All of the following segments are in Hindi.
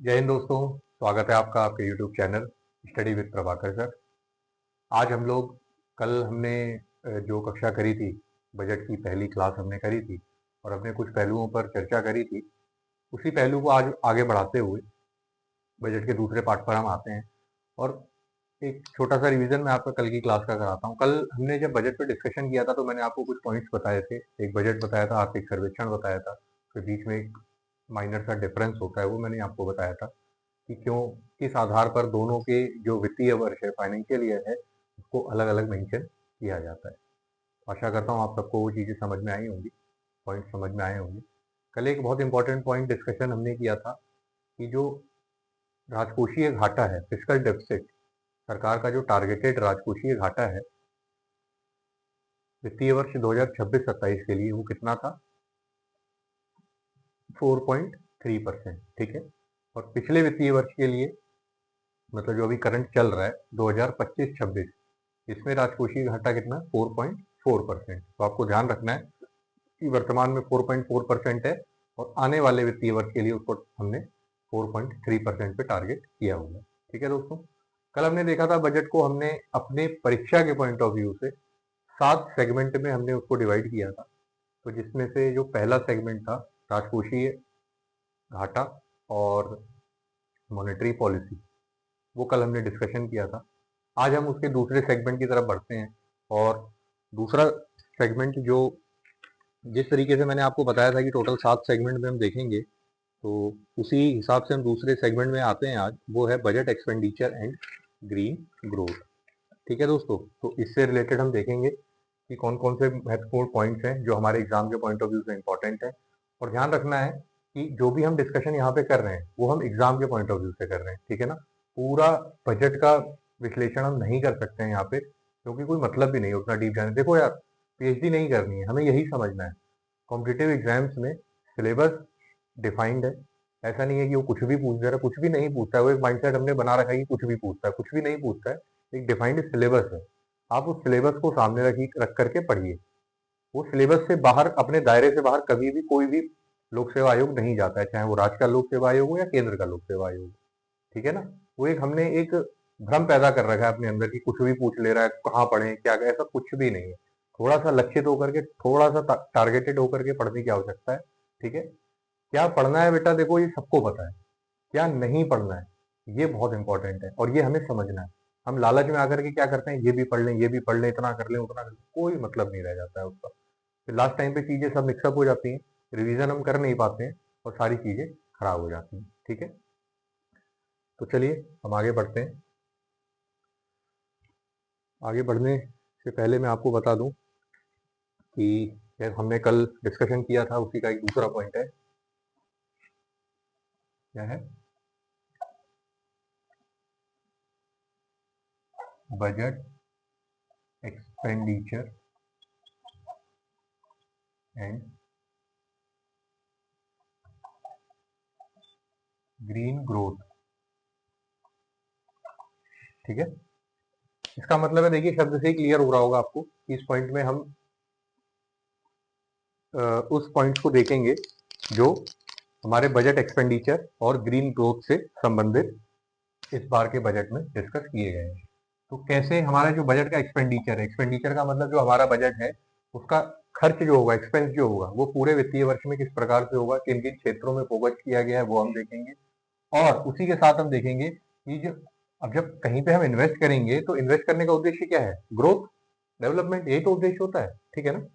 जय हिंद दोस्तों। स्वागत है आपका आपके YouTube channel study with Prabhakar sir. आज हम लोग कल हमने जो कक्षा करी थी, बजट की पहली क्लास हमने करी थी और हमने कुछ पहलुओं पर चर्चा करी थी। उसी पहलू को आज आगे बढ़ाते हुए बजट के दूसरे पार्ट पर हम आते हैं और एक छोटा सा रिवीजन मैं आपका कल की क्लास का कराता हूँ। कल हमने जब बजट पर डिस्कशन किया था तो मैंने आपको कुछ पॉइंट्स बताए थे। एक बजट बताया था, आर्थिक सर्वेक्षण बताया था, फिर बीच में एक माइनर सा डिफरेंस होता है वो मैंने आपको बताया था कि क्यों किस आधार पर दोनों के जो वित्तीय वर्ष है, फाइनेंशियल ईयर है, उसको अलग अलग मेंशन किया जाता है। आशा करता हूँ आप सबको वो चीज़ें समझ में आई होंगी, पॉइंट समझ में आए होंगे। कल एक बहुत इंपॉर्टेंट पॉइंट डिस्कशन हमने किया था कि जो राजकोषीय घाटा है, फिस्कल डेफिसिट, सरकार का जो टारगेटेड राजकोषीय घाटा है वित्तीय वर्ष 2026-27 के लिए, वो कितना था? 4.3%। ठीक है। और पिछले वित्तीय वर्ष के लिए, मतलब जो अभी करंट चल रहा है 2025-26, इसमें राजकोषीय घाटा कितना? 4.4%। तो आपको ध्यान रखना है कि वर्तमान में 4.4% है और आने वाले वित्तीय वर्ष के लिए उसको हमने 4.3% पे टारगेट किया हुआ है। ठीक है दोस्तों। कल हमने देखा था बजट को हमने अपने परीक्षा के पॉइंट ऑफ व्यू से 7 सेगमेंट में हमने उसको डिवाइड किया था। तो जिसमें से जो पहला सेगमेंट था राजकोषीय घाटा और मॉनेटरी पॉलिसी, वो कल हमने डिस्कशन किया था। आज हम उसके दूसरे सेगमेंट की तरफ बढ़ते हैं और दूसरा सेगमेंट जो जिस तरीके से मैंने आपको बताया था कि टोटल 7 सेगमेंट में हम देखेंगे, तो उसी हिसाब से हम दूसरे सेगमेंट में आते हैं आज। वो है budget expenditure and green growth. ठीक है दोस्तों। तो इससे रिलेटेड हम देखेंगे कि कौन कौन से महत्वपूर्ण पॉइंट्स हैं जो हमारे एग्जाम के पॉइंट ऑफ व्यू से इंपॉर्टेंट है। और ध्यान रखना है कि जो भी हम डिस्कशन यहाँ पे कर रहे हैं वो हम एग्जाम के पॉइंट ऑफ व्यू से कर रहे हैं। ठीक है ना। पूरा बजट का विश्लेषण हम नहीं कर सकते हैं यहाँ पे, क्योंकि कोई मतलब भी नहीं उतना डीप जाने। देखो यार, पीएचडी नहीं करनी है, हमें यही समझना है कॉम्पिटिटिव एग्जाम्स में सिलेबस डिफाइंड है। ऐसा नहीं है कि वो कुछ भी पूछ दे रहा है, कुछ भी नहीं पूछता है। वो एक माइंडसेट हमने बना रखा है कि कुछ भी पूछता है, कुछ भी नहीं पूछता है। एक डिफाइंड सिलेबस है, आप उस सिलेबस को सामने रख करके पढ़िए। वो सिलेबस से बाहर, अपने दायरे से बाहर कभी भी कोई भी लोक सेवा आयोग नहीं जाता है, चाहे वो राज्य का लोक सेवा आयोग हो या केंद्र का लोक सेवा आयोग। ठीक है ना। वो एक हमने एक भ्रम पैदा कर रखा है अपने अंदर कि कुछ भी पूछ ले रहा है, कहाँ पढ़े क्या करें, ऐसा कुछ भी नहीं है। थोड़ा सा लक्षित होकर के, थोड़ा सा टारगेटेड होकर के पढ़ने की आवश्यकता है। ठीक है। क्या पढ़ना है बेटा, देखो ये सबको पता है। क्या नहीं पढ़ना है, ये बहुत इंपॉर्टेंट है और ये हमें समझना है। हम लालच में आकर के क्या करते हैं, ये भी पढ़ लें, ये भी पढ़ लें, इतना कर लें, उतना कर लें, कोई मतलब नहीं रह जाता है उसका। फिर लास्ट टाइम पे चीजें सब मिक्सअप हो जाती हैं, रिवीजन हम कर नहीं पाते हैं और सारी चीजें खराब हो जाती हैं। ठीक है। तो चलिए हम आगे बढ़ते हैं। आगे बढ़ने से पहले मैं आपको बता दूं कि हमने कल डिस्कशन किया था, उसी का एक दूसरा पॉइंट है। क्या है? Budget expenditure and green growth. ठीक है। इसका मतलब है, देखिए शब्द से ही क्लियर हो रहा होगा आपको कि इस पॉइंट में हम उस पॉइंट को देखेंगे जो हमारे बजट एक्सपेंडिचर और ग्रीन ग्रोथ से संबंधित इस बार के बजट में डिस्कस किए गए हैं। तो कैसे हमारा जो बजट का एक्सपेंडिचर है, एक्सपेंडिचर का मतलब जो हमारा बजट है उसका खर्च जो होगा, एक्सपेंस जो होगा, वो पूरे वित्तीय वर्ष में किस प्रकार से होगा, किन किन क्षेत्रों में फोकस किया गया है, वो हम देखेंगे। और उसी के साथ हम देखेंगे कि जो अब जब कहीं पे हम इन्वेस्ट करेंगे तो इन्वेस्ट करने का उद्देश्य क्या है? ग्रोथ, डेवलपमेंट, यही तो उद्देश्य होता है। ठीक है ना।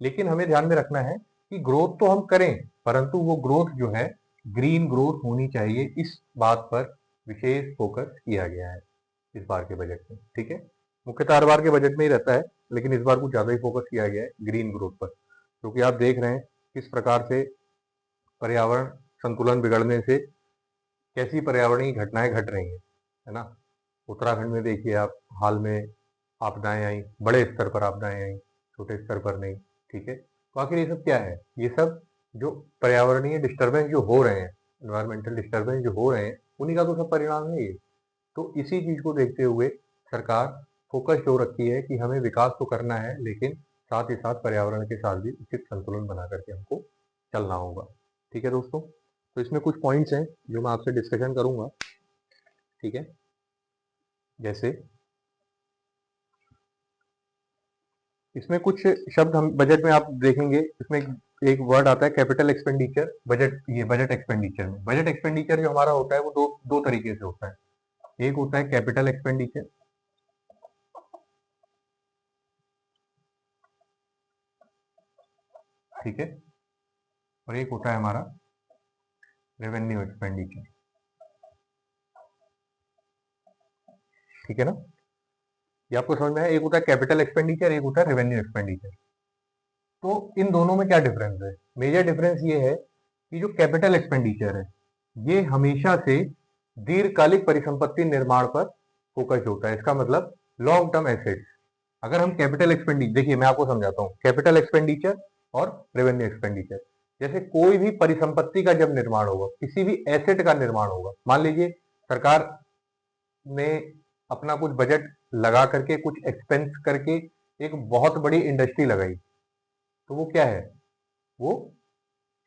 लेकिन हमें ध्यान में रखना है कि ग्रोथ तो हम करें, परंतु वो ग्रोथ जो है ग्रीन ग्रोथ होनी चाहिए। इस बात पर विशेष फोकस किया गया है इस बार के बजट में। ठीक है। मुख्यतः हर बार के बजट में ही रहता है, लेकिन इस बार कुछ ज्यादा ही फोकस किया गया है ग्रीन ग्रोथ पर, क्योंकि आप देख रहे हैं किस प्रकार से पर्यावरण संतुलन बिगड़ने से कैसी पर्यावरणीय घटनाएं घट रही हैं, है ना। उत्तराखंड में देखिए आप, हाल में आपदाएं आई, बड़े स्तर पर आपदाएं आई, छोटे स्तर पर नहीं। ठीक है। तो आखिर ये सब क्या है? ये सब जो पर्यावरणीय डिस्टर्बेंस जो हो रहे हैं, एनवायरमेंटल डिस्टर्बेंस जो हो रहे हैं, उन्हीं का तो सब परिणाम है ये। तो इसी चीज को देखते हुए सरकार फोकस हो रखी है कि हमें विकास तो करना है, लेकिन साथ ही साथ पर्यावरण के साथ भी उचित संतुलन बना करके हमको चलना होगा। ठीक है दोस्तों। तो इसमें कुछ पॉइंट्स हैं जो मैं आपसे डिस्कशन करूंगा, ठीक है। जैसे इसमें कुछ शब्द हम बजट में आप देखेंगे, इसमें एक वर्ड आता है कैपिटल एक्सपेंडिचर बजट। ये बजट एक्सपेंडिचर में, बजट एक्सपेंडिचर जो हमारा होता है वो दो तरीके से होता है। एक होता है कैपिटल एक्सपेंडिचर, ठीक है, और एक होता है हमारा रेवेन्यू एक्सपेंडिचर, ठीक है ना। ये आपको समझ में आया? एक होता है कैपिटल एक्सपेंडिचर, एक होता है रेवेन्यू एक्सपेंडिचर। तो इन दोनों में क्या डिफरेंस है? मेजर डिफरेंस ये है कि जो कैपिटल एक्सपेंडिचर है ये हमेशा से दीर्घकालिक परिसंपत्ति निर्माण पर फोकस होता है। इसका मतलब लॉन्ग टर्म एसेट्स। अगर हम कैपिटल एक्सपेंडिचर, देखिए मैं आपको समझाता हूँ, कैपिटल एक्सपेंडिचर और रेवेन्यू एक्सपेंडिचर। जैसे कोई भी परिसंपत्ति का जब निर्माण होगा, किसी भी एसेट का निर्माण होगा, मान लीजिए सरकार ने अपना कुछ बजट लगा करके, कुछ एक्सपेंस करके एक बहुत बड़ी इंडस्ट्री लगाई, तो वो क्या है? वो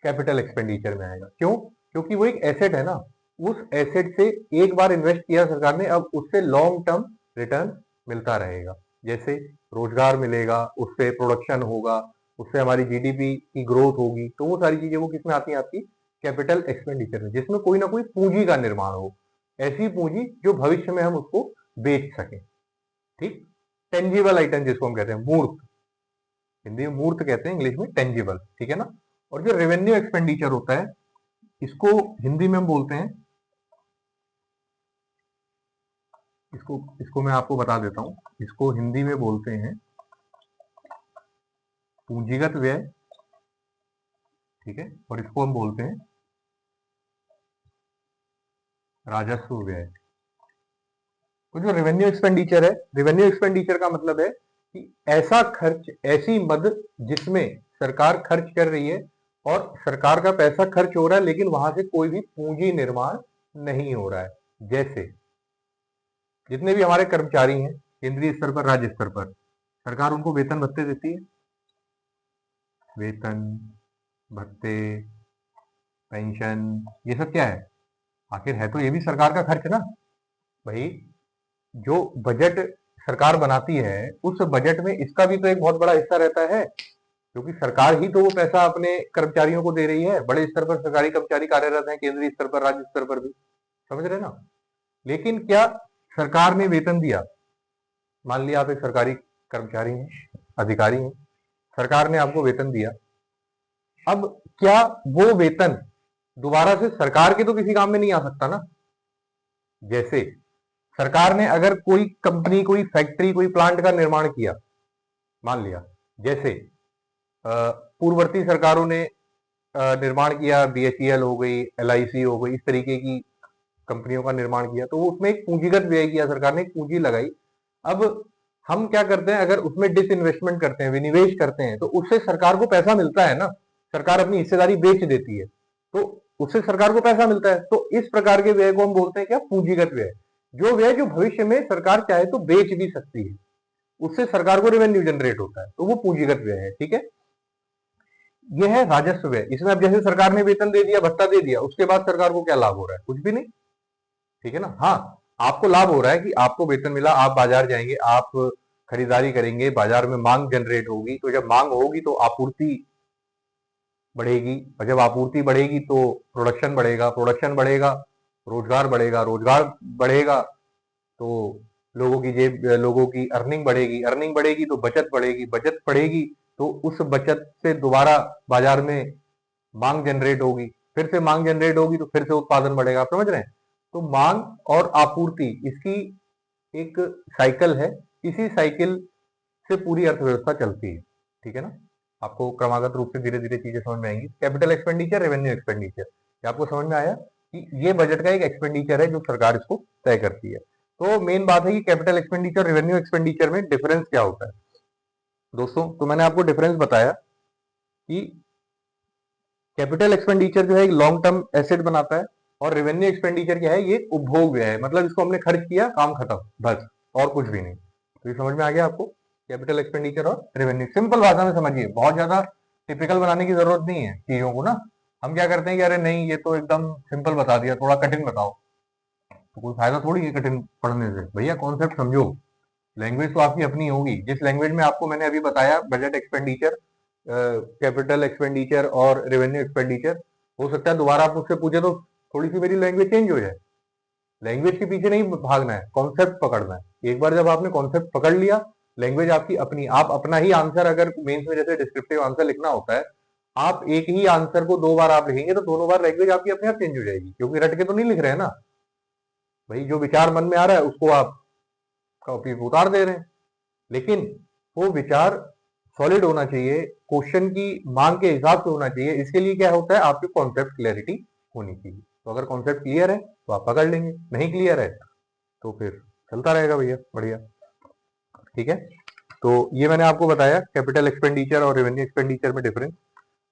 कैपिटल एक्सपेंडिचर में आएगा। क्यों? क्योंकि वो एक एसेट है ना। उस एसेट से एक बार इन्वेस्ट किया सरकार ने, अब उससे लॉन्ग टर्म रिटर्न मिलता रहेगा। जैसे रोजगार मिलेगा, उससे प्रोडक्शन होगा, उससे हमारी जीडीपी की ग्रोथ होगी, तो वो सारी चीजें वो किसमें आती हैं? आपकी कैपिटल एक्सपेंडिचर में, जिसमें कोई ना कोई पूंजी का निर्माण हो, ऐसी पूंजी जो भविष्य में हम उसको बेच सकें, ठीक। टेंजिबल आइटम जिसको हम कहते हैं, मूर्त, हिंदी में मूर्त कहते हैं, इंग्लिश में टेंजिबल, ठीक है ना। और जो रेवेन्यू एक्सपेंडिचर होता है, इसको हिंदी में हम बोलते हैं, इसको इसको मैं आपको बता देता हूं, इसको हिंदी में बोलते हैं पूंजीगत व्यय, ठीक है, और इसको हम बोलते हैं राजस्व व्यय। तो जो रेवेन्यू एक्सपेंडिचर है, रेवेन्यू एक्सपेंडिचर का मतलब है कि ऐसा खर्च, ऐसी मदद जिसमें सरकार खर्च कर रही है और सरकार का पैसा खर्च हो रहा है, लेकिन वहां से कोई भी पूंजी निर्माण नहीं हो रहा है। जैसे जितने भी हमारे कर्मचारी हैं, केंद्रीय स्तर पर, राज्य स्तर पर, सरकार उनको वेतन भत्ते देती है। वेतन भत्ते, पेंशन, ये सब क्या है? आखिर है तो ये भी सरकार का खर्च ना भाई। जो बजट सरकार बनाती है, उस बजट में इसका भी तो एक बहुत बड़ा हिस्सा रहता है, क्योंकि सरकार ही तो वो पैसा अपने कर्मचारियों को दे रही है। बड़े स्तर पर सरकारी कर्मचारी कार्यरत हैं, केंद्रीय स्तर पर, राज्य स्तर पर भी, समझ रहे ना। लेकिन क्या सरकार ने वेतन दिया? मान लिया आप एक सरकारी कर्मचारी हैं, अधिकारी हैं, सरकार ने आपको वेतन दिया। अब क्या वो वेतन दोबारा से सरकार के तो किसी काम में नहीं आ सकता ना। जैसे सरकार ने अगर कोई कंपनी, कोई फैक्ट्री, कोई प्लांट का निर्माण किया, मान लिया, जैसे पूर्ववर्ती सरकारों ने निर्माण किया, बीएचईएल हो गई, एलआईसी हो गई, इस तरीके की कंपनियों का निर्माण किया, तो वो उसमें एक पूंजीगत व्यय किया, सरकार ने एक पूंजी लगाई। अब हम क्या करते हैं? अगर उसमें डिसइन्वेस्टमेंट करते हैं, विनिवेश करते हैं, तो उससे सरकार को पैसा मिलता है ना। सरकार अपनी हिस्सेदारी बेच देती है, तो उससे सरकार को पैसा मिलता है। तो इस प्रकार के व्यय को हम बोलते हैं क्या? पूंजीगत व्यय। जो व्यय जो भविष्य में सरकार चाहे तो बेच भी सकती है, उससे सरकार को रेवेन्यू जनरेट होता है, तो वो पूंजीगत व्यय है, ठीक है। यह है राजस्व व्यय। इसमें अब जैसे सरकार ने वेतन दे दिया, भत्ता दे दिया, उसके बाद सरकार को क्या लाभ हो रहा है? कुछ भी नहीं, ठीक है ना। हाँ, आपको लाभ हो रहा है कि आपको वेतन मिला, आप बाजार जाएंगे, आप खरीदारी करेंगे, बाजार में मांग जनरेट होगी, तो जब मांग होगी तो आपूर्ति बढ़ेगी, और जब आपूर्ति बढ़ेगी तो प्रोडक्शन बढ़ेगा, प्रोडक्शन बढ़ेगा, रोजगार बढ़ेगा, रोजगार बढ़ेगा तो लोगों की जेब, लोगों की अर्निंग बढ़ेगी, अर्निंग बढ़ेगी तो बचत बढ़ेगी, बचत बढ़ेगी तो उस बचत से दोबारा बाजार में मांग जनरेट होगी, फिर से मांग जनरेट होगी तो फिर से उत्पादन बढ़ेगा। आप समझ रहे हैं? तो मांग और आपूर्ति, इसकी एक साइकिल है। इसी साइकिल से पूरी अर्थव्यवस्था चलती है, ठीक है ना। आपको क्रमागत रूप से धीरे धीरे चीजें समझ में आएंगी। कैपिटल एक्सपेंडिचर, रेवेन्यू एक्सपेंडिचर, ये आपको समझ में आया कि ये बजट का एक एक्सपेंडिचर है जो सरकार इसको तय करती है। तो मेन बात है कि कैपिटल एक्सपेंडिचर, रेवेन्यू एक्सपेंडिचर में डिफरेंस क्या होता है दोस्तों। तो मैंने आपको डिफरेंस बताया कि कैपिटल एक्सपेंडिचर जो है एक लॉन्ग टर्म एसेट बनाता है, और रेवेन्यू एक्सपेंडिचर क्या है? ये उपभोग व्यय है, मतलब इसको हमने खर्च किया, काम खत्म, बस, और कुछ भी नहीं। तो ये समझ में आ गया आपको, कैपिटल एक्सपेंडिचर और रेवेन्यू। सिंपल भाषा में समझिए, बहुत ज्यादा टिपिकल बनाने की जरूरत नहीं है चीजों को ना। हम क्या करते हैं कि अरे नहीं, ये तो एकदम सिंपल बता दिया, थोड़ा कठिन बताओ। तो कोई फायदा थोड़ी है कठिन पढ़ने से, भैया कॉन्सेप्ट समझो। लैंग्वेज तो आपकी अपनी होगी, जिस लैंग्वेज में आपको मैंने अभी बताया बजट एक्सपेंडिचर, कैपिटल एक्सपेंडिचर और रेवेन्यू एक्सपेंडिचर, हो सकता है दोबारा आप मुझसे पूछे तो थोड़ी सी मेरी लैंग्वेज चेंज हो जाए। लैंग्वेज के पीछे नहीं भागना है, कॉन्सेप्ट पकड़ना है। एक बार जब आपने कॉन्सेप्ट पकड़ लिया, लैंग्वेज आपकी अपनी, आप अपना ही आंसर, अगर मेंस में जैसे डिस्क्रिप्टिव आंसर लिखना होता है, आप एक ही आंसर को दो बार आप लिखेंगे तो दोनों बार लैंग्वेज आपकी अपने आप चेंज हो जाएगी, क्योंकि रट के तो नहीं लिख रहे हैं ना भाई, जो विचार मन में आ रहा है उसको आप कॉपी पे उतार दे रहे हैं। लेकिन वो विचार सॉलिड होना चाहिए, क्वेश्चन की मांग के हिसाब से होना चाहिए। इसके लिए क्या होता है, आपकी कॉन्सेप्ट क्लैरिटी होनी चाहिए। तो अगर कॉन्सेप्ट क्लियर है तो आप पकड़ लेंगे, नहीं क्लियर है तो फिर चलता रहेगा भैया, बढ़िया। ठीक है, तो ये मैंने आपको बताया कैपिटल एक्सपेंडिचर और रेवेन्यू एक्सपेंडिचर में डिफरेंस।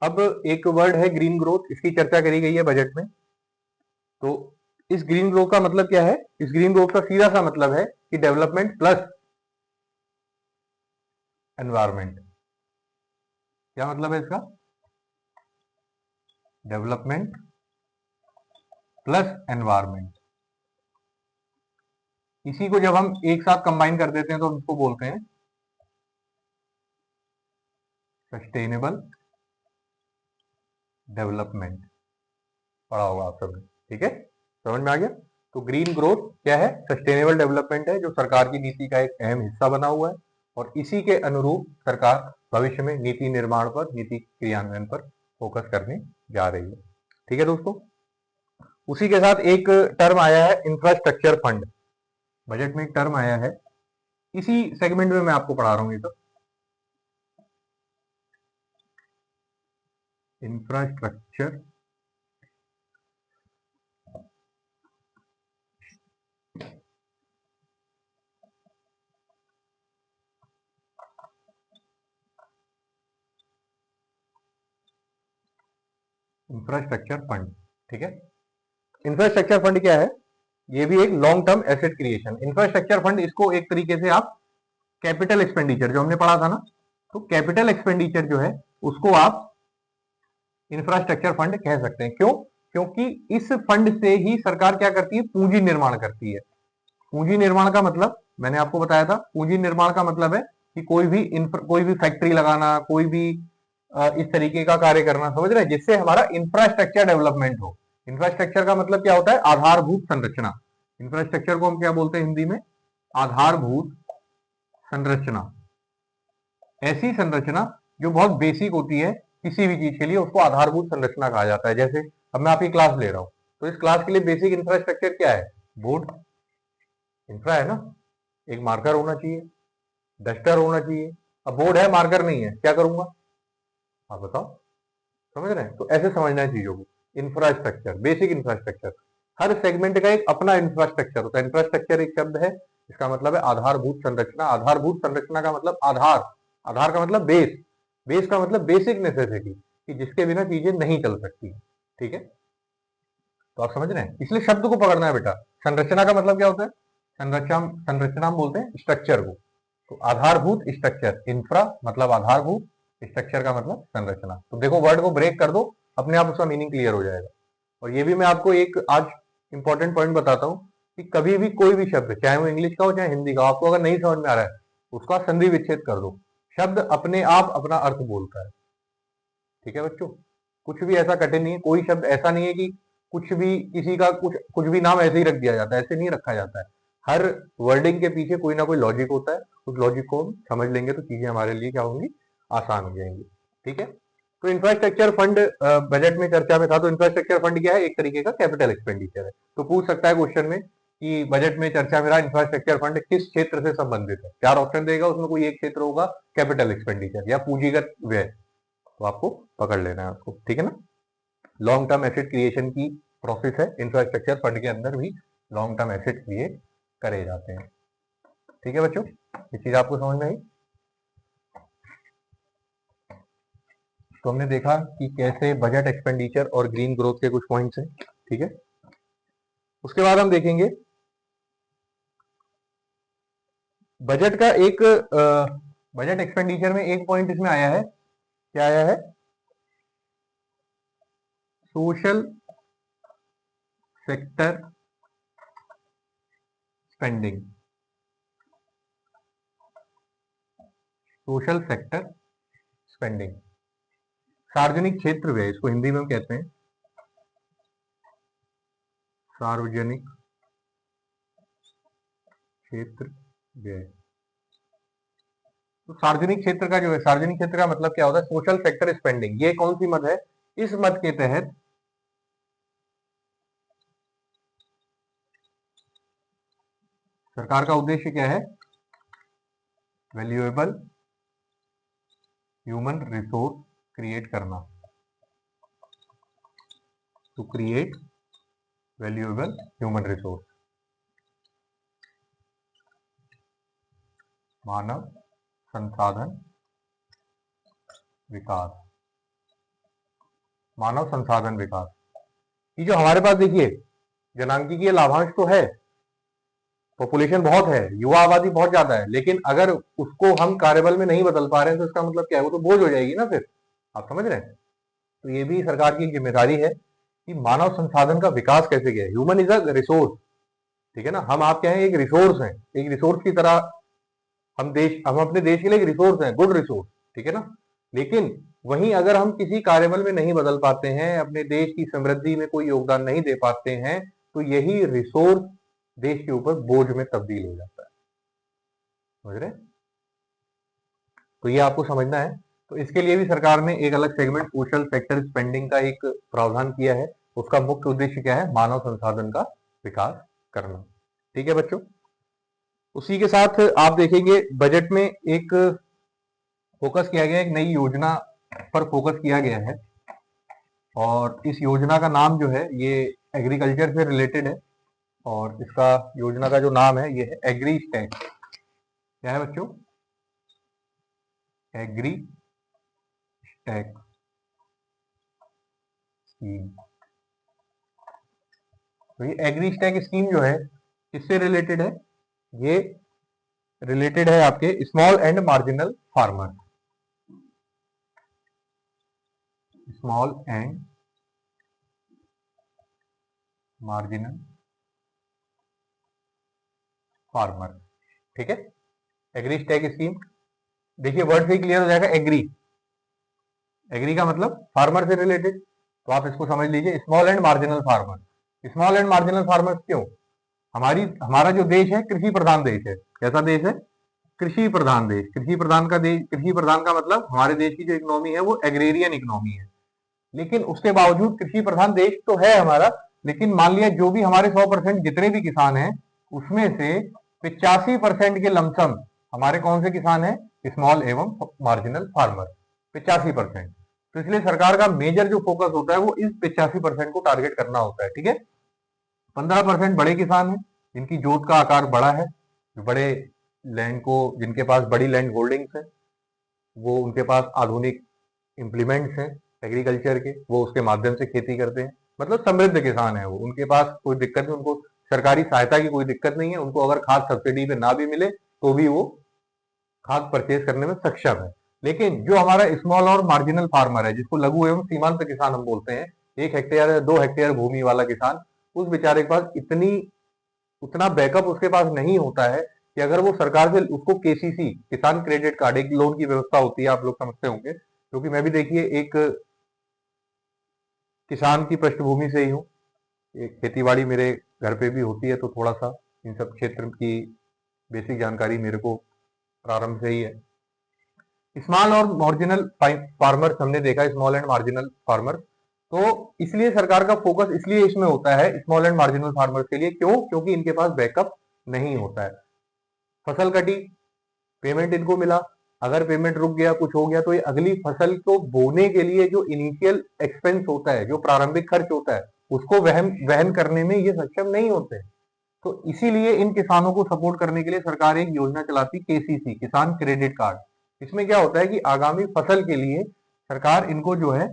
अब एक वर्ड है ग्रीन ग्रोथ, इसकी चर्चा करी गई है बजट में। तो इस ग्रीन ग्रोथ का मतलब क्या है? इस ग्रीन ग्रोथ का सीधा सा मतलब है कि डेवलपमेंट प्लस एनवायरमेंट। क्या मतलब है इसका? Development plus environment. इसी को जब हम एक साथ कंबाइन कर देते हैं तो उसको बोलते हैं सस्टेनेबल डेवलपमेंट। पढ़ा होगा आप सबने, ठीक है, समझ में आ गया। तो ग्रीन ग्रोथ क्या है? सस्टेनेबल डेवलपमेंट है, जो सरकार की नीति का एक अहम हिस्सा बना हुआ है, और इसी के अनुरूप सरकार भविष्य में नीति निर्माण पर, नीति क्रियान्वयन पर फोकस करने जा रही है। ठीक है दोस्तों, उसी के साथ एक टर्म आया है इंफ्रास्ट्रक्चर फंड। बजट में एक टर्म आया है, इसी सेगमेंट में मैं आपको पढ़ा रहा हूँ ये तो। इंफ्रास्ट्रक्चर इंफ्रास्ट्रक्चर फंड, ठीक है। इंफ्रास्ट्रक्चर फंड क्या है? ये भी एक long term asset creation. Infrastructure fund, इसको एक तरीके से आप कैपिटल एक्सपेंडिचर जो हमने पढ़ा था ना, तो कैपिटल एक्सपेंडिचर जो है उसको आप इंफ्रास्ट्रक्चर फंड कह सकते हैं। क्यों? क्योंकि इस फंड से ही सरकार क्या करती है? पूंजी निर्माण करती है। पूंजी निर्माण का मतलब मैंने आपको बताया था, पूंजी निर्माण का मतलब है कि कोई भी फैक्ट्री लगाना, कोई भी इस तरीके का कार्य करना, समझ रहे हैं, जिससे हमारा इंफ्रास्ट्रक्चर डेवलपमेंट हो। इंफ्रास्ट्रक्चर का मतलब क्या होता है? आधारभूत संरचना। इंफ्रास्ट्रक्चर को हम क्या बोलते हैं हिंदी में? आधारभूत संरचना। ऐसी संरचना जो बहुत बेसिक होती है किसी भी चीज के लिए, उसको आधारभूत संरचना कहा जाता है। जैसे अब मैं आपकी क्लास ले रहा हूं, तो इस क्लास के लिए बेसिक इंफ्रास्ट्रक्चर क्या है? बोर्ड, इंफ्रा है ना। एक मार्कर होना चाहिए, डस्टर होना चाहिए। अब बोर्ड है, मार्कर नहीं है, क्या करूंगा आप बताओ? समझ रहे हैं? तो ऐसे समझना है चीजों को। इंफ्रास्ट्रक्चर, बेसिक इंफ्रास्ट्रक्चर, हर सेगमेंट का एक अपना इंफ्रास्ट्रक्चर होता है। इंफ्रास्ट्रक्चर एक शब्द है, इसका मतलब है आधारभूत संरचना। आधारभूत संरचना का मतलब आधार, आधार का मतलब बेस, बेस का मतलब बेसिक नेसेसिटी, कि जिसके बिना चीजें नहीं चल सकती। ठीक है, तो आप समझ रहे हैं, इसलिए शब्द को पकड़ना है बेटा। संरचना का मतलब क्या होता है? संरचना, संरचना हम बोलते हैं स्ट्रक्चर को। तो आधारभूत स्ट्रक्चर, इंफ्रा मतलब आधारभूत, स्ट्रक्चर का मतलब संरचना। तो देखो, वर्ड को ब्रेक कर दो, अपने आप उसका मीनिंग क्लियर हो जाएगा। और ये भी मैं आपको एक आज इंपॉर्टेंट पॉइंट बताता हूँ कि कभी भी कोई भी शब्द, चाहे वो इंग्लिश का हो चाहे हिंदी का, आपको अगर नहीं समझ में आ रहा है, उसका संधि विच्छेद कर दो। शब्द अपने आप अपना अर्थ बोलता है। ठीक है बच्चों, कुछ भी ऐसा कठिन नहीं है, कोई शब्द ऐसा नहीं है कि कुछ भी किसी का कुछ कुछ भी नाम ऐसे ही रख दिया जाता है, ऐसे नहीं रखा जाता है। हर वर्डिंग के पीछे कोई ना कोई लॉजिक होता है। उस लॉजिक को हम समझ लेंगे तो चीजें हमारे लिए क्या होंगी? आसान हो जाएंगी। ठीक है, तो इंफ्रास्ट्रक्चर फंड बजट में चर्चा में था। तो इंफ्रास्ट्रक्चर फंड क्या है? एक तरीके का कैपिटल एक्सपेंडिचर है। तो पूछ सकता है क्वेश्चन में कि बजट में चर्चा में रहा इंफ्रास्ट्रक्चर फंड किस क्षेत्र से संबंधित है। 4 ऑप्शन देगा, उसमें कोई एक क्षेत्र होगा कैपिटल एक्सपेंडिचर या पूंजीगत व्यय, तो आपको पकड़ लेना है उसको। ठीक है ना। लॉन्ग टर्म एसेट क्रिएशन की प्रोसेस है, इंफ्रास्ट्रक्चर फंड के अंदर भी लॉन्ग टर्म एसेट क्रिएट करे जाते हैं। ठीक है बच्चों, ये चीज आपको समझ में आई। तो हमने देखा कि कैसे बजट एक्सपेंडिचर और ग्रीन ग्रोथ के कुछ पॉइंट्स हैं। ठीक है, उसके बाद हम देखेंगे बजट का एक बजट एक्सपेंडिचर में एक पॉइंट इसमें आया है। क्या आया है? Social sector spending, social sector spending, सार्वजनिक क्षेत्र व्यय, इसको हिंदी में हम कहते हैं सार्वजनिक क्षेत्र व्यय। तो सार्वजनिक क्षेत्र का जो है, सार्वजनिक क्षेत्र का मतलब क्या होता है? Social sector spending. ये कौन सी मद है? इस मद के तहत सरकार का उद्देश्य क्या है? वैल्यूएबल ह्यूमन रिसोर्स क्रिएट करना, to create valuable human resource, मानव संसाधन विकास, मानव संसाधन विकास। ये जो हमारे पास देखिए जनांकीय लाभांश तो है, पॉपुलेशन बहुत है, युवा आबादी बहुत ज्यादा है, लेकिन अगर उसको हम कार्यबल में नहीं बदल पा रहे हैं तो इसका मतलब क्या है? वो तो बोझ हो जाएगी ना फिर। आप समझ रहे हैं? तो ये भी सरकार की जिम्मेदारी है कि मानव संसाधन का विकास कैसे किया। ह्यूमन इज अ रिसोर्स, ठीक है ना। हम आप क्या है? एक रिसोर्स हैं, एक रिसोर्स की तरह हम अपने देश के लिए एक रिसोर्स हैं, गुड रिसोर्स, ठीक है ना। लेकिन वहीं अगर हम किसी कार्यबल में नहीं बदल पाते हैं, अपने देश की समृद्धि में कोई योगदान नहीं दे पाते हैं, तो यही रिसोर्स देश के ऊपर बोझ में तब्दील हो जाता है। समझ रहे? तो ये आपको समझना है। तो इसके लिए भी सरकार ने एक अलग सेगमेंट सोशल सेक्टर स्पेंडिंग का एक प्रावधान किया है। उसका मुख्य उद्देश्य क्या है? मानव संसाधन का विकास करना। ठीक है बच्चों। उसी के साथ आप देखेंगे बजट में एक फोकस किया गया, एक नई योजना पर फोकस किया गया है, और इस योजना का नाम जो है ये एग्रीकल्चर से रिलेटेड है, और इसका योजना का जो नाम है ये है एग्री स्टैक। क्या है बच्चों? Agri stack scheme. तो ये एग्री स्टैक स्कीम जो है किससे रिलेटेड है? ये रिलेटेड है आपके small and marginal farmer, small and marginal farmer. ठीक है, एग्री स्टैक स्कीम। देखिए वर्ड से क्लियर हो जाएगा, एग्री, एग्री का मतलब फार्मर से रिलेटेड, तो आप इसको समझ लीजिए small and marginal farmer. Small and marginal farmer क्यों? हमारा जो देश है कृषि प्रधान देश है। कैसा देश है? कृषि प्रधान देश। कृषि प्रधान का देश, कृषि प्रधान का मतलब हमारे देश की जो इकोनॉमी है वो एग्रेरियन इकोनॉमी है। लेकिन उसके बावजूद कृषि प्रधान देश तो है हमारा, लेकिन मान लिया जो भी हमारे 100% जितने भी किसान हैं उसमें से 85% के लमसम हमारे कौन से किसान हैं? स्मॉल एवं मार्जिनल फार्मर, 85%। तो इसलिए सरकार का मेजर जो फोकस होता है वो इस 85% को टारगेट करना होता है। ठीक है, 15% बड़े किसान हैं जिनकी जोत का आकार बड़ा है, बड़े लैंड को, जिनके पास बड़ी लैंड होल्डिंग्स है, वो उनके पास आधुनिक इम्प्लीमेंट्स हैं एग्रीकल्चर के, वो उसके माध्यम से खेती करते हैं, मतलब समृद्ध किसान है वो, उनके पास कोई दिक्कत नहीं, उनको सरकारी सहायता की कोई दिक्कत नहीं है, उनको अगर खाद सब्सिडी पे ना भी मिले तो भी वो खाद परचेज करने में सक्षम है। लेकिन जो हमारा स्मॉल और मार्जिनल फार्मर है, जिसको लघु एवं सीमांत किसान हम बोलते हैं, 1 हेक्टेयर या 2 हेक्टेयर भूमि वाला किसान, उस बेचारे के पास उतना बैकअप उसके पास नहीं होता है कि अगर वो सरकार से उसको केसीसी, किसान क्रेडिट कार्ड, एक लोन की व्यवस्था होती है, आप लोग समझते होंगे, क्योंकि मैं भी देखिए एक किसान की पृष्ठभूमि से ही हूँ, एक खेतीबाड़ी मेरे घर पे भी होती है, तो थोड़ा सा इन सब क्षेत्र की बेसिक जानकारी मेरे को प्रारंभ से ही है। स्मॉल और मार्जिनल फार्मर्स हमने देखा, स्मॉल एंड मार्जिनल फार्मर, तो इसलिए सरकार का फोकस इसलिए इसमें होता है स्मॉल एंड मार्जिनल फार्मर्स के लिए। क्यों? क्योंकि इनके पास बैकअप नहीं होता है। फसल कटी, पेमेंट इनको मिला, अगर पेमेंट रुक गया, कुछ हो गया, तो ये अगली फसल को बोने के लिए जो इनिशियल एक्सपेंस होता है, जो प्रारंभिक खर्च होता है, उसको वहन करने में ये सक्षम नहीं होते। तो इसीलिए इन किसानों को सपोर्ट करने के लिए सरकार एक योजना चलाती, केसीसी, किसान क्रेडिट कार्ड। इसमें क्या होता है कि आगामी फसल के लिए सरकार इनको जो है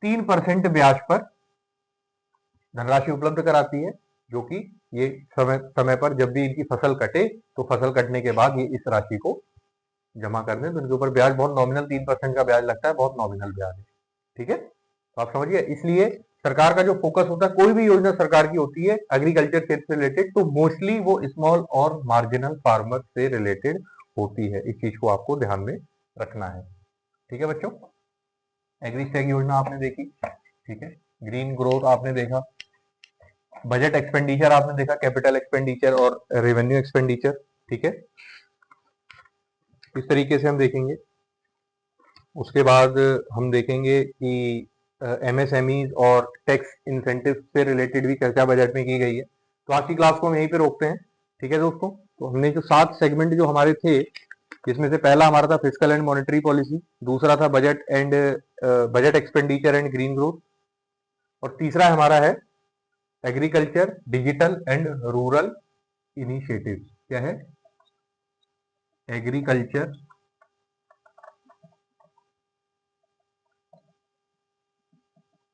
3% ब्याज पर धनराशि उपलब्ध कराती है, जो कि ये समय पर जब भी इनकी फसल कटे तो फसल कटने के बाद ये इस राशि को जमा कर दें, तो इनके ऊपर ब्याज बहुत नॉमिनल 3% का ब्याज लगता है, बहुत नॉमिनल ब्याज है। ठीक है, तो आप समझिए, इसलिए सरकार का जो फोकस होता है, कोई भी योजना सरकार की होती है एग्रीकल्चर क्षेत्र से रिलेटेड, तो मोस्टली वो स्मॉल और मार्जिनल फार्मर से रिलेटेड होती है। इस चीज को आपको ध्यान में रखना है। ठीक है बच्चों, एग्रीस्टैग योजना आपने देखी, ठीक है, ग्रीन ग्रोथ आपने देखा, बजट एक्सपेंडिचर आपने देखा, कैपिटल एक्सपेंडिचर और रेवेन्यू एक्सपेंडिचर, ठीक है, इस तरीके से हम देखेंगे। उसके बाद हम देखेंगे कि एमएसएमई और टैक्स इंसेंटिव से रिलेटेड भी चर्चा बजट में की गई है। तो आज की क्लास को हम यहीं पे रोकते हैं। ठीक है दोस्तों, तो हमने जो 7 सेगमेंट जो हमारे थे, इसमें से पहला हमारा था फिस्कल एंड मॉनेटरी पॉलिसी, दूसरा था budget expenditure and green growth, और तीसरा हमारा है agriculture digital and rural initiative. क्या है? Agriculture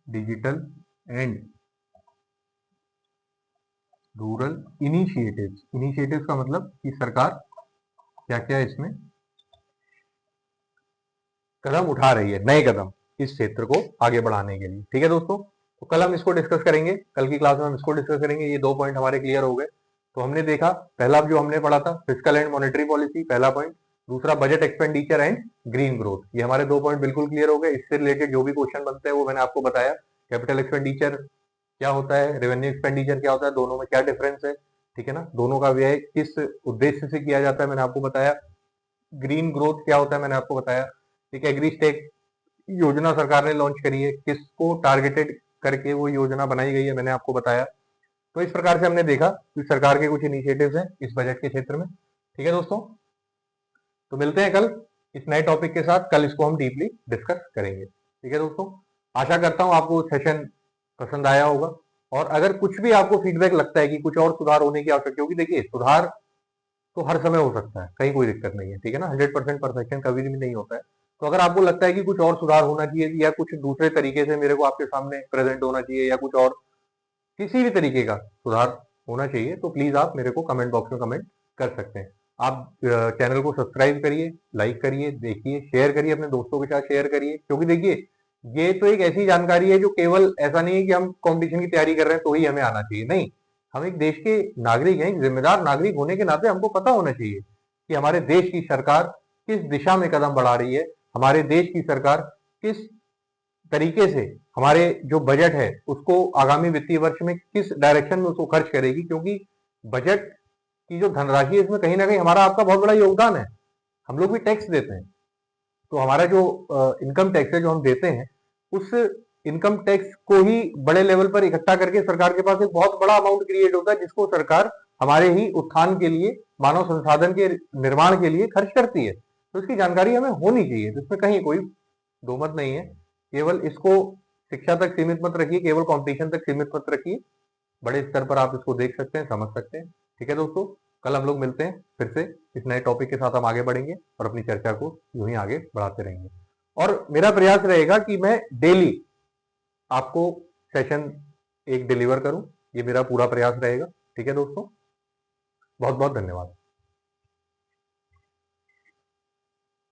digital and rural initiatives. Initiatives का मतलब कि सरकार क्या क्या इसमें कदम उठा रही है, नए कदम इस क्षेत्र को आगे बढ़ाने के लिए। ठीक है दोस्तों, तो कल हम इसको डिस्कस करेंगे, कल की क्लास में हम इसको डिस्कस करेंगे। ये 2 पॉइंट हमारे क्लियर हो गए। तो हमने देखा, पहला जो हमने पढ़ा था फिस्कल एंड मॉनेटरी पॉलिसी, पहला पॉइंट, दूसरा budget expenditure and green growth. ये हमारे 2 पॉइंट बिल्कुल क्लियर हो गए। इससे रिलेटेड जो भी क्वेश्चन बनते हैं वो मैंने आपको बताया। कैपिटल एक्सपेंडिचर क्या होता है, रेवेन्यू एक्सपेंडिचर क्या होता है, दोनों में क्या डिफरेंस है, ठीक है ना, दोनों का व्यय किस उद्देश्य से किया जाता है मैंने आपको बताया। ग्रीन ग्रोथ क्या होता है मैंने आपको बताया। एक एग्रीस्टेक योजना सरकार ने लॉन्च करी है, किसको टारगेटेड करके वो योजना बनाई गई है मैंने आपको बताया। तो इस प्रकार से हमने देखा कि सरकार के कुछ इनिशिएटिव्स हैं इस बजट के क्षेत्र में। ठीक है दोस्तों, तो मिलते हैं कल इस नए टॉपिक के साथ। कल इसको हम डीपली डिस्कस करेंगे। ठीक है दोस्तों, आशा करता हूं आपको सेशन पसंद आया होगा, और अगर कुछ भी आपको फीडबैक लगता है कि कुछ और सुधार होने की आवश्यकता, क्योंकि देखिए सुधार तो हर समय हो सकता है, कहीं कोई दिक्कत नहीं है, ठीक है ना, 100% परफेक्शन कभी भी नहीं होता है। तो अगर आपको लगता है कि कुछ और सुधार होना चाहिए या कुछ दूसरे तरीके से मेरे को आपके सामने प्रेजेंट होना चाहिए, या कुछ और किसी भी तरीके का सुधार होना चाहिए, तो प्लीज आप मेरे को कमेंट बॉक्स में कमेंट कर सकते हैं। आप चैनल को सब्सक्राइब करिए, लाइक करिए, देखिए, शेयर करिए, अपने दोस्तों के साथ शेयर करिए, क्योंकि देखिए ये तो एक ऐसी जानकारी है जो केवल ऐसा नहीं है कि हम कंपटीशन की तैयारी कर रहे हैं तो ही हमें आना चाहिए, नहीं, हम एक देश के नागरिक हैं, जिम्मेदार नागरिक होने के नाते हमको पता होना चाहिए कि हमारे देश की सरकार किस दिशा में कदम बढ़ा रही है, हमारे देश की सरकार किस तरीके से हमारे जो बजट है उसको आगामी वित्तीय वर्ष में किस डायरेक्शन में उसको खर्च करेगी, क्योंकि बजट की जो धनराशि है इसमें कहीं ना कहीं हमारा आपका बहुत बड़ा योगदान है। हम लोग भी टैक्स देते हैं, तो हमारा जो इनकम टैक्स है जो हम देते हैं, उस इनकम टैक्स को ही बड़े लेवल पर इकट्ठा करके सरकार के पास एक बहुत बड़ा अमाउंट क्रिएट होता है, जिसको सरकार हमारे ही उत्थान के लिए, मानव संसाधन के निर्माण के लिए खर्च करती है। तो इसकी जानकारी हमें होनी चाहिए, तो इसमें कहीं कोई दो मत नहीं है। केवल इसको शिक्षा तक सीमित मत रखिए, केवल कंपटीशन तक सीमित मत रखिए, बड़े स्तर पर आप इसको देख सकते हैं, समझ सकते हैं। ठीक है दोस्तों, कल हम लोग मिलते हैं फिर से इस नए टॉपिक के साथ। हम आगे बढ़ेंगे और अपनी चर्चा को यूं ही आगे बढ़ाते रहेंगे, और मेरा प्रयास रहेगा कि मैं डेली आपको सेशन एक डिलीवर करूं, ये मेरा पूरा प्रयास रहेगा। ठीक है दोस्तों, बहुत बहुत धन्यवाद।